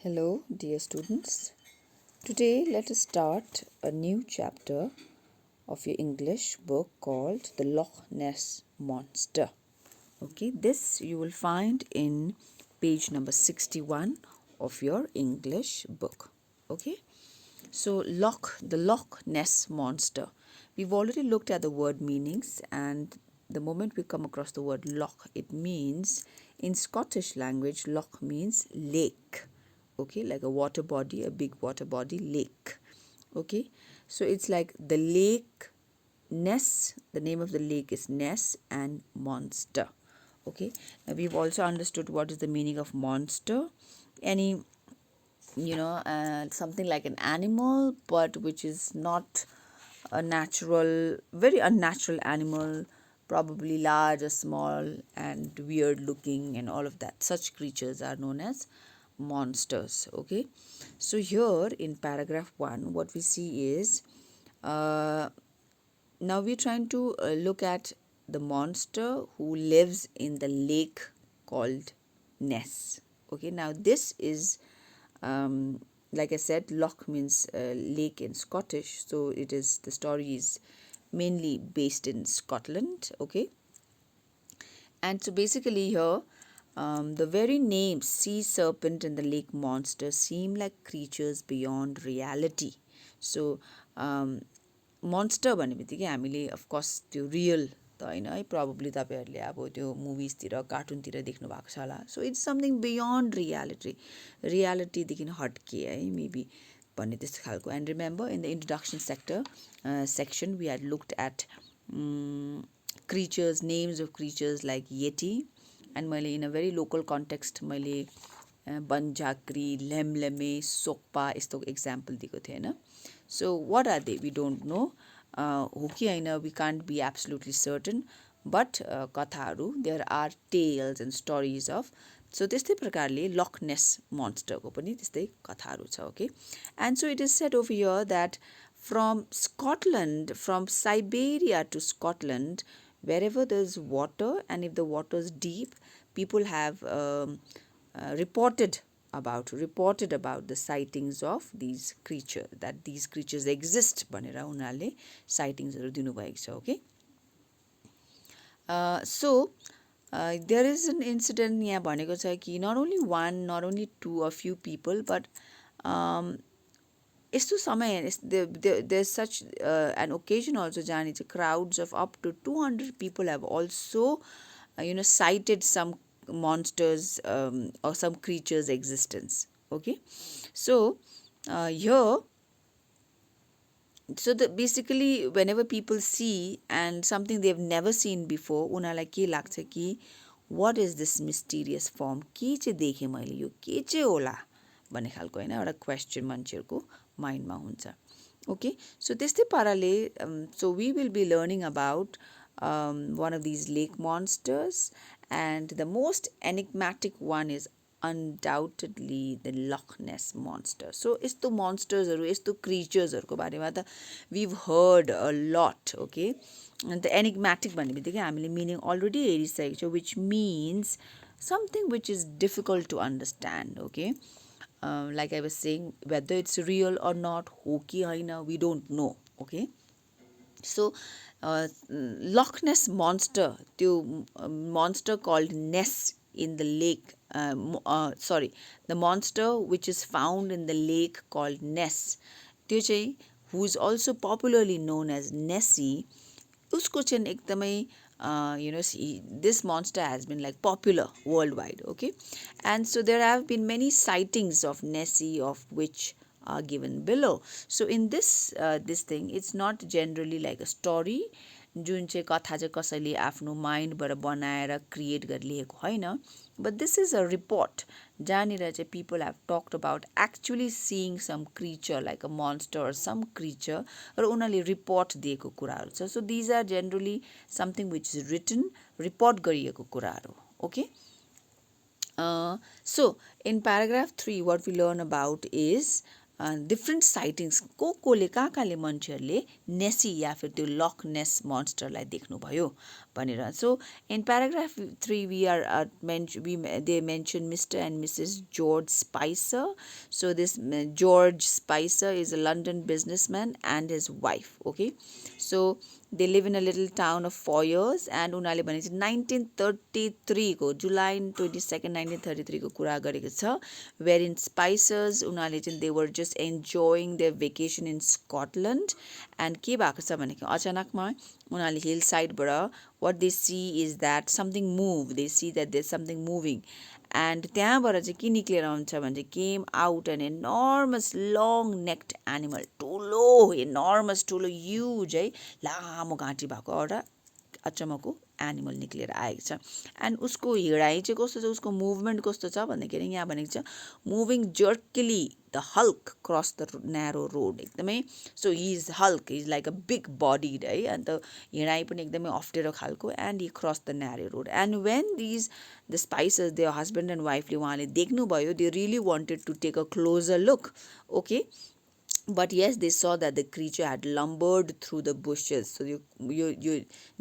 Hello, dear students. Today, let us start a new chapter of your English book called The Loch Ness Monster. Okay, this you will find in page number 61 of your English book. Okay, so the Loch Ness Monster. We've already looked at the word meanings, and the moment we come across the word loch, it means, in Scottish language, loch means lake. Okay, like a water body, a big water body, lake. Okay, so it's like the lake Ness. The name of the lake is Ness, and monster. Okay, now we've also understood what is the meaning of monster. Any something like an animal, but which is not a natural, very unnatural animal, probably large or small and weird looking and all of that. Such creatures are known as monsters. Okay, so here in paragraph 1 what we see is now we're trying to look at the monster who lives in the lake called Ness. Okay, now this is like I said, loch means lake in Scottish, so the story is mainly based in Scotland. Okay, and so basically here the very names sea serpent and the lake monster seem like creatures beyond reality. So monster भन्ने बित्तिकै हामीले of course त्यो real त होइन है, probably तपाईँहरूले अब त्यो मुभिजतिर कार्टुनतिर देख्नु भएको छ होला. सो इट्स समथिङ बियोन्ड रियालिटीदेखि हट्के है मेबी भन्ने त्यस्तो खालको. And remember in the introduction section we had looked at creatures, names of creatures like yeti, and मैले in a very local context मैले बनझाक्री, ल्यामल्यामे, सोक्पा यस्तो एक्जाम्पल दिएको थिएँ होइन. So what are they? We don't know. हो कि होइन, we can't be absolutely certain. But कथाहरू, there are tales and stories of. So त्यस्तै प्रकारले Loch Ness monster को पनि त्यस्तै कथाहरू छ. Okay, and so it is said over here that from Scotland, from Siberia to Scotland, wherever there's water, and if the water is deep, people have reported about the sightings of these creatures, that these creatures exist भनेर उनीहरूले sightings दिनुभएको छ. Okay, so there is an incident यहाँ भनेको छ कि not only one, not only two, a few people, but यस्तो समय there's such an occasion also जहाँनिर crowds of up to 200 people have also cited some monsters or some creatures existence. Okay, so here, so basically whenever people see and something they've never seen before, उनीहरूलाई के लाग्छ कि what is this mysterious form, के चाहिँ देखेँ मैले, यो के चाहिँ होला भन्ने खालको होइन एउटा क्वेसन मान्छेहरूको माइन्डमा हुन्छ. Okay, so त्यस्तै पाराले so we will be learning about one of these lake monsters, and the most enigmatic one is undoubtedly the Loch Ness monster. So यस्तो monstersहरू, यस्तो creaturesहरूको बारेमा त we've heard a lot. Okay, and the enigmatic भन्ने बित्तिकै हामीले meaning already हेरिसकेको छौँ, which means something which is difficult to understand. Okay, like I was saying, whether it's real or not, हो कि होइन, we don't know. Okay, so Loch Ness monster, त्यो monster called Ness in the lake, the monster which is found in the lake called Ness, त्यो चाहिँ who is also popularly known as Nessie, उसको चाहिँ एकदमै this monster has been like popular worldwide. Okay, and so there have been many sightings of Nessie, of which are given below. So in this thing, it's not generally like a story जुन चाहिँ कथा चाहिँ कसैले आफ्नो माइन्डबाट बनाएर create गरेर लेखेको होइन, but this is a report जहाँनिर चाहिँ people have talked about actually seeing some creature like a monster or some creature, र उनीहरूले रिपोर्ट दिएको कुराहरू छ. So these are generally something which is written, report गरिएको कुराहरू. Okay, so in paragraph 3 what we learn about is different sightings कोले कहाँले मान्छेहरूले नेसी या फिर त्यो लक नेस मोन्स्टरलाई देख्नुभयो भनेर so in paragraph 3 they mention Mr. and Mrs. George Spicer. So this George Spicer is a London businessman and his wife. Okay, so they live in a little town of Foyers and उनीहरूले भने चाहिँ 1933 को जुलाई 22nd 1933 को कुरा गरेको छ wherein Spicers उनीहरूले चाहिँ they were just enjoying their vacation in Scotland and के भएको छ भनेको अचानकमा उनीहरूले हिल साइडबाट what they see is that something moved. They see that there's something moving. And त्यहाँबाट चाहिँ के निक्लेर आउँछ भने चाहिँ came out an enormous long necked animal. ठुलो enormous ठुलो huge है लामो घाँटी भएको एउटा अचम्मको एनिमल निक्लेर आएको छ एन्ड उसको हिँडाइ चाहिँ कस्तो छ उसको मुभमेन्ट कस्तो छ भन्दाखेरि यहाँ भनेको छ moving jerkily the hulk cross the narrow road एकदमै so he is hulk is like a big bodied है अन्त हिँडाइ पनि एकदमै अप्ठ्यारो खालको and he cross the narrow road and when these the Spicers the husband and वाइफले उहाँले देख्नुभयो they really wanted to take a closer look okay but yes they saw that the creature had lumbered through the bushes so यो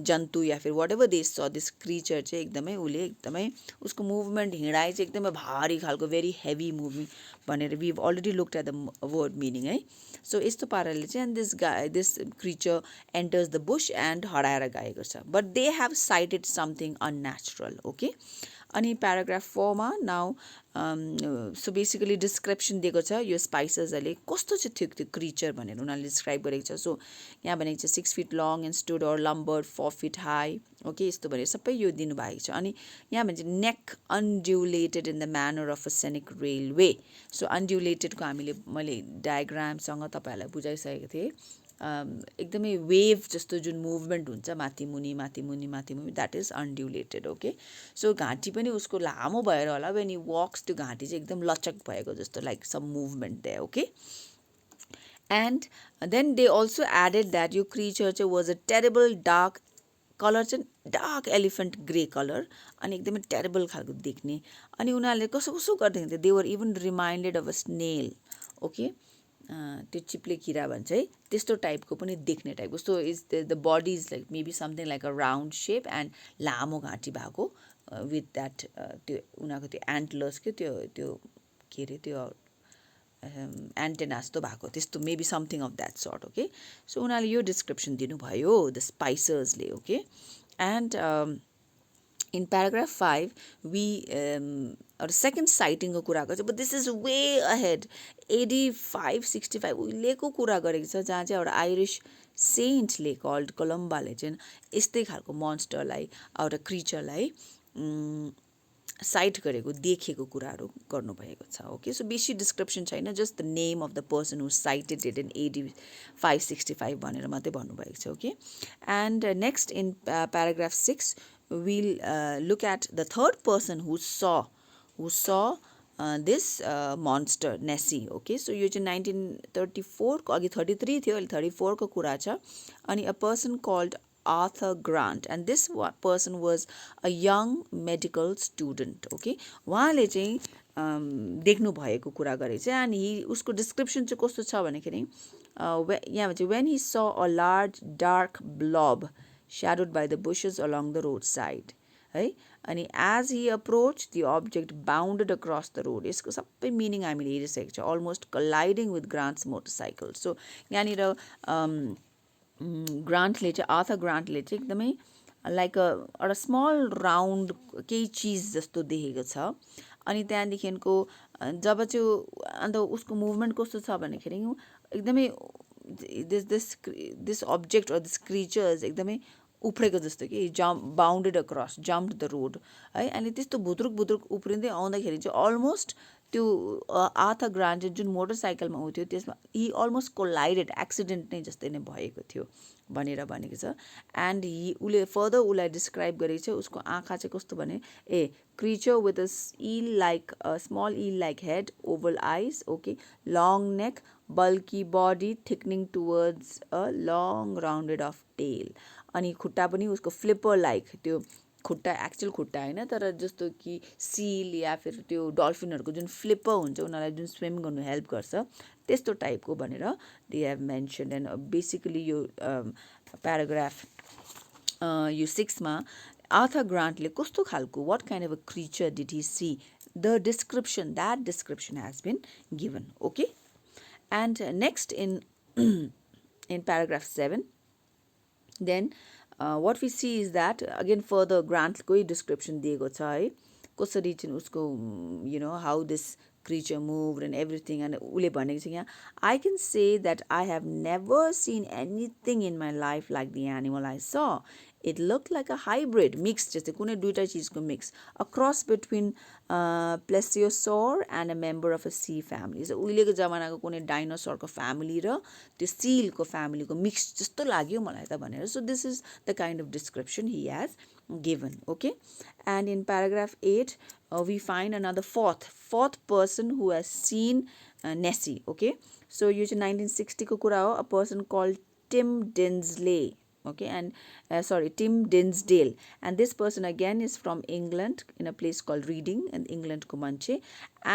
जन्तु या फिर whatever they saw this creature चाहिँ एकदमै उले एकदमै उसको मुभमेन्ट हिँडाइ चाहिँ एकदमै भारी खालको very heavy moving भनेर we've already looked at the word meaning है so यस्तो पाराले चाहिँ and this creature enters the bush and हराएर गएको छ but they have sighted something unnatural okay अनि प्याराग्राफ 4 मा नाउ सो बेसिकली डिस्क्रिप्सन दिएको छ यो स्पाइसेसहरूले कस्तो चाहिँ थियो त्यो क्रिचर भनेर उनीहरूले डिस्क्राइब गरेको छ सो यहाँ भनेको छ 6 feet long and stood or lumbered 4 feet high okay यस्तो भनेर सबै यो दिनुभएको छ अनि यहाँ भन्छ neck undulated in the manner of a scenic railway so अनड्युलेटेडको मैले डायग्रामसँग तपाईँहरूलाई बुझाइसकेको थिएँ एकदमै वेभ जस्तो जुन मुभमेन्ट हुन्छ माथि मुनि द्याट इज अनड्युलेटेड ओके सो घाँटी पनि उसको लामो भएर होला वेन ही वक्स त्यो घाँटी चाहिँ एकदम लचक भएको जस्तो like some movement they okay and then they also added that यो क्रिचर चाहिँ was a terrible dark colour चाहिँ डार्क एलिफेन्ट ग्रे कलर अनि एकदमै टेरेबल खालको देख्ने अनि उनीहरूले कसो गर्दै they were even reminded of a snail okay त्यो चिप्ले किरा भन्छ है त्यस्तो टाइपको पनि देख्ने टाइपको so is the body is like maybe something like a round shape and लामो घाँटी भएको विथ द्याट त्यो उनीहरूको त्यो एन्टलर्सको त्यो के अरे त्यो एन्टेना जस्तो भएको त्यस्तो maybe something of that sort okay so उनीहरूले यो डिस्क्रिप्सन दिनुभयो द स्पाइसर्सले okay and in paragraph 5 we second sighting को कुरा गर्छ but this is way ahead 85-65 उहिलेको कुरा गरेको छ जहाँ चाहिँ एउटा आइरिस सेन्टले कल्ड कोलम्बाले चाहिँ यस्तै खालको मोन्स्टरलाई एउटा क्रिचरलाई साइट गरेको देखेको कुराहरू गर्नुभएको छ ओके सो बेसी डिस्क्रिप्सन छैन just the name of the person who sighted it in 85-65 भनेर मात्रै भन्नुभएको छ okay and next in paragraph 6 we'll look at the third person who saw this monster Nessie okay so यो चाहिँ 1934 को अघि 33 थियो अहिले 34 को कुरा छ अनि a person called Arthur Grant and this person was a young medical student okay उहाँले चाहिँ देख्नु भएको कुरा गरेको छ अनि उसको डिस्क्रिप्सन चाहिँ कस्तो छ भन्दाखेरि यहाँ भन्छ when he saw a large dark blob shadowed by the bushes along the roadside है अनि as he approached the object bounded across the road यसको सबै मिनिङ हामीले हेरिसकेको छ almost colliding with Grant's motorcycle so यहाँनिर ग्रान्टले चाहिँ आर्थर ग्रान्टले चाहिँ एकदमै लाइक एउटा स्मल राउन्ड केही चिज जस्तो देखेको छ अनि त्यहाँदेखिको जब चाहिँ अन्त उसको मुभमेन्ट कस्तो छ भन्दाखेरि एकदमै this object or this creatures एकदमै उफ्रेको जस्तो कि bounded across jumped the road है अनि त्यस्तो भुत्रुक उफ्रिँदै आउँदाखेरि चाहिँ अलमोस्ट त्यो आर्थर ग्रान्ट जुन मोटरसाइकलमा आउँथ्यो त्यसमा हि अलमोस्ट कोलाइडेड एक्सिडेन्ट नै जस्तै नै भएको थियो भनेर भनेको छ एन्ड उसले फर्दर उसलाई डिस्क्राइब गरेको छ उसको आँखा चाहिँ कस्तो भने creature with a small eel like head oval eyes okay long neck bulky body thickening towards a long rounded of tail अनि खुट्टा पनि उसको फ्लिपर लाइक त्यो खुट्टा एक्चुअल खुट्टा होइन तर जस्तो कि सील या फिर त्यो डल्फिनहरूको जुन फ्लिपर हुन्छ उनीहरूलाई जुन स्विम गर्नु हेल्प गर्छ त्यस्तो टाइपको भनेर they have mention and basically यो प्याराग्राफ यो 6 मा आर्थर ग्रान्टले कस्तो खालको what kind of a creature did he see the description that description has been given okay and next in paragraph 7 then what we see is that again further Grant ko description दिएको छ है कसरी चाहिँ उसको you know how this creature moved and everything and उले भनेको छ यहाँ I can say that I have never seen anything in my life like the animal I saw it looked like a hybrid mix जस्तै कुनै दुईटा चीजको mix a cross between plesiosaur and a member of a sea family so उहिलेको जमानाको कुनै डाइनोसरको family र त्यो सीलको फ्यामिलीको mix जस्तो लाग्यो मलाई त भनेर so this is the kind of description he has given okay and in paragraph 8 we find another fourth person who has seen Nessie okay so यो चाहिँ 1960 को कुरा हो a person called Tim Dinsley okay and Tim Dinsdale and this person again is from England in a place called Reading in England को मान्छे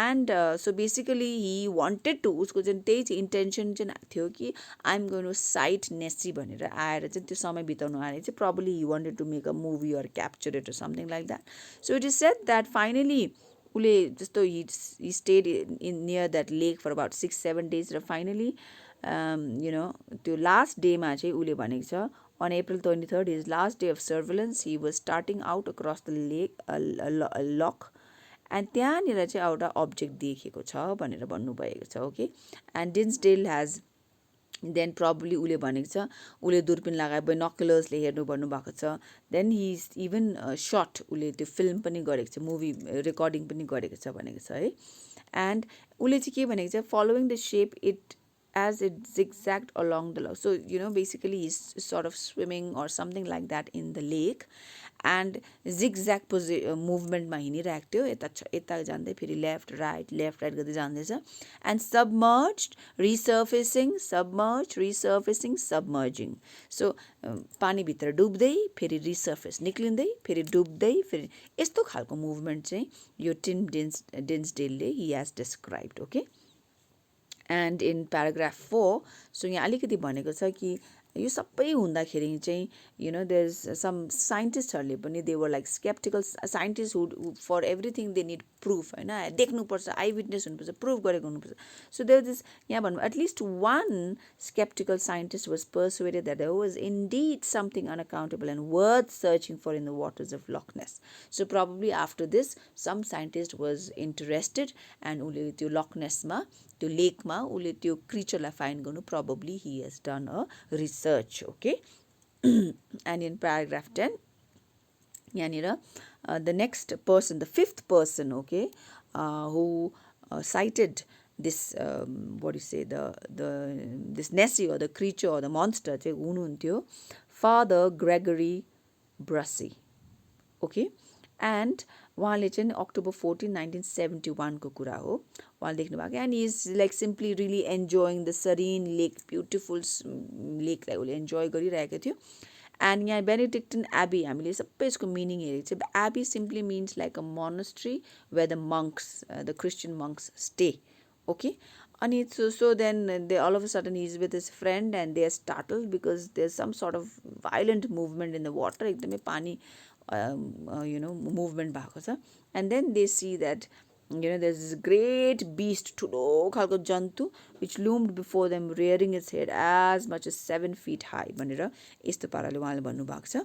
and so basically he wanted to उसको चाहिँ त्यही चाहिँ intention चाहिँ थियो कि I'm going to cite Nessie भनेर आएर चाहिँ त्यो समय बिताउनु आएर चाहिँ probably he wanted to make a movie or capture it or something like that so it is said that finally उले जस्तो he stayed in near that lake for about 6-7 days र finally you know त्यो last day मा चाहिँ उले भनेको छ on April 23rd his last day of surveillance he was starting out across the lake a loch and त्यहाँनिर चाहिँ एउटा अब्जेक्ट देखेको छ भनेर भन्नुभएको छ okay and Dinsdale has then probably उले भनेको छ उले दूरबीन लगाए बाइनोकुलर्सले हेर्नु भन्नुभएको छ then he is even shot उले त्यो फिल्म पनि गरेको छ मुभी रेकर्डिङ पनि गरेको छ भनेको छ है and उले चाहिँ के भनेको छ following the shape it as it zigzagged along the lake so you know basically he's sort of swimming or something like that in the lake and zigzag movement मा हिँडिरहेको थियो यता जाँदै फेरि लेफ्ट राइट गर्दै जाँदैछ and submerged resurfacing submerging so पानी भित्र डुब्दै फेरि रिसर्फेस निक्लिँदै फेरि डुब्दै फेरि यस्तो खालको मुभमेन्ट चाहिँ यो team डिन्सडेलले he has described okay and in paragraph 4 so यहाँ अलिकति भनेको छ कि यो सबै हुँदाखेरि चाहिँ you know there's some scientists हरुले पनि they were like skeptical scientists who for everything they need proof हैन देख्नुपर्छ आई विटनेस हुनुपर्छ प्रुफ गरेको हुनुपर्छ so there was यहाँ भन्नु at least one skeptical scientist was persuaded that there was indeed something unaccountable and worth searching for in the waters of Loch Ness so probably after this some scientist was interested and उले त्यो Loch Ness मा त्यो लेक मा उले त्यो क्रिचरलाई find गर्नु probably he has done a research okay and in paragraph 10 yanira the next person the fifth person okay who cited this what do you say the this Nessie or the creature or the monster चाहिँ हुनुहुन्थ्यो Father Gregory Brassey okay and उहाँले चाहिँ October 14 1971 को कुरा हो उहाँले देख्नु भएको and he is like simply really enjoying the serene lake beautiful lake लाई उले enjoy गरिरहेको थियो and यहाँ Benedictine Abbey हामीले सबै यसको मिनिङ हेरेको छ Abbey simply means like a monastery where the monks the Christian monks stay okay and so then they all of a sudden he's with his friend and they are startled because there's some sort of violent movement in the water एकदमै पानी you know movement भएको छ and then they see that you know there's this great beast ठुलो खालको जन्तु which loomed before them rearing its head as much as 7 feet high भनेर यस्तो पाराले उहाँले भन्नु भएको छ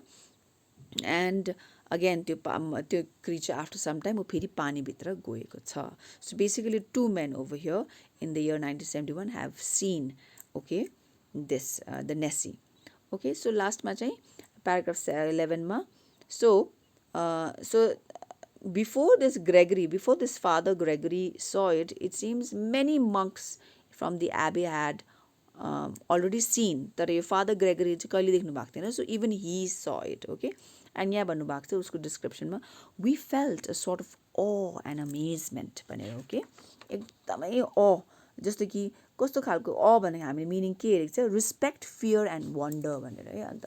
and again त्यो creature after some time वो फेरि पानी भित्र गएको छ so basically two men over here in the year 1971 have seen okay this the Nessie okay so last मा चाहिँ paragraph 11 मा so before this Father Gregory saw it seems many monks from the abbey had already seen तर यो Father Gregory चाहिँ कहिले देख्नु भएको थिएन so even he saw it okay and यहाँ भन्नु भएको छ उसको डिस्क्रिप्सनमा we felt a sort of awe and amazement भनेर okay एकदमै awe जस्तो कि कस्तो खालको awe भनेको हामीले मिनिङ के हेरेको छ respect fear and wonder भनेर है अन्त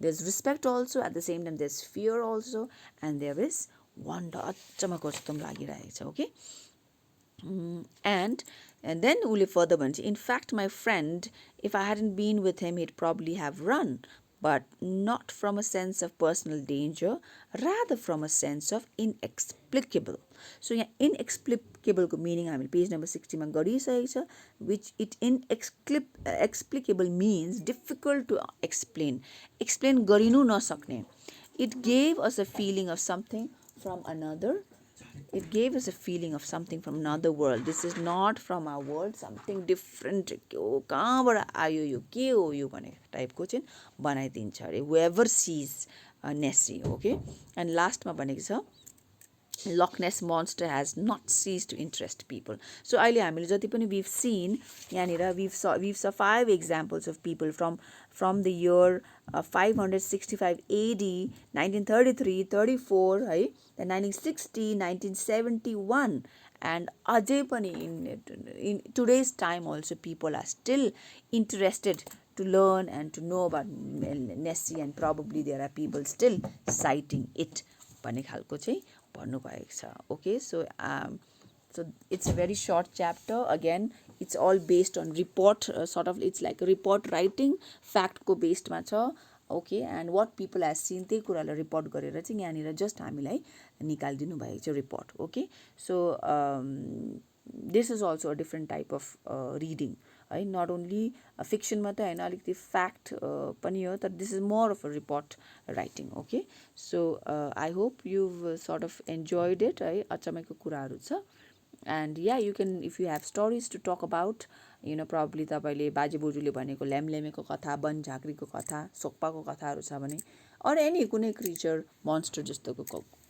there's respect also, at the same time there's fear also, and there is wonder. अचम्मको जस्तो पनि लागिरहेको छ. Okay. And then उसले further भन्छ, in fact my friend, if I hadn't been with him he'd probably have run, but not from a sense of personal danger, rather from a sense of inexplicable. So यहाँ inexplicable को meaning हामीले page number 60 मा गरिसकेको छ, which it inexplicable means difficult to explain गरिनु नसक्ने. It gave us a feeling of something from another. It gave us a feeling of something from another world. This is not from our world, something different. कहाँबाट आयो यो, के हो यो भने टाइपको चाहिँ बनाइदिन्छ अरे whoever sees Nessie. Okay. And लास्टमा भनेको छ, Loch Ness monster has not ceased to interest people. So अहिले हामीले जति पनि we've seen यहाँनिर we've saw 5 examples of people from the year 565 AD, 1933, 34, है, then 1960, 1971, and अझै पनि in today's time also people are still interested to learn and to know about Nessie, and probably there are people still citing it भन्ने खालको चाहिँ भन्नुभएको छ. Okay, so it's a very short chapter. Again, it's all based on report, sort of, it's like a report writing, fact को based मा छ. Okay, and what people have seen त्यही कुरालाई report गरेर चाहिँ यहाँनिर just हामीलाई निकालिदिनु भएको छ report. Okay, so this is also a different type of reading, है, not only fiction मात्रै हैन, अलिकति fact पनि हो, तर this is more of a report writing. Okay, so I hope you've sort of enjoyed it, है, अचम्मको कुराहरू छ. And yeah, you can, if you have stories to talk about, you know, probably तपाईले बाजे बोजूले भनेको ल्यामल्यामेको कथा, वन झाँक्रीको कथा, सोक्पाको कथाहरू छ भने, or any कुनै creature, monster जस्तोको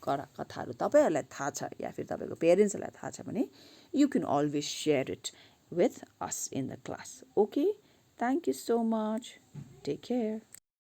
कथाहरू तपाईहरुलाई थाहा छ या फिर तपाईको पेरेन्ट्सहरुलाई थाहा छ भने, you can always share it with us in the class. Okay, thank you so much. Take care.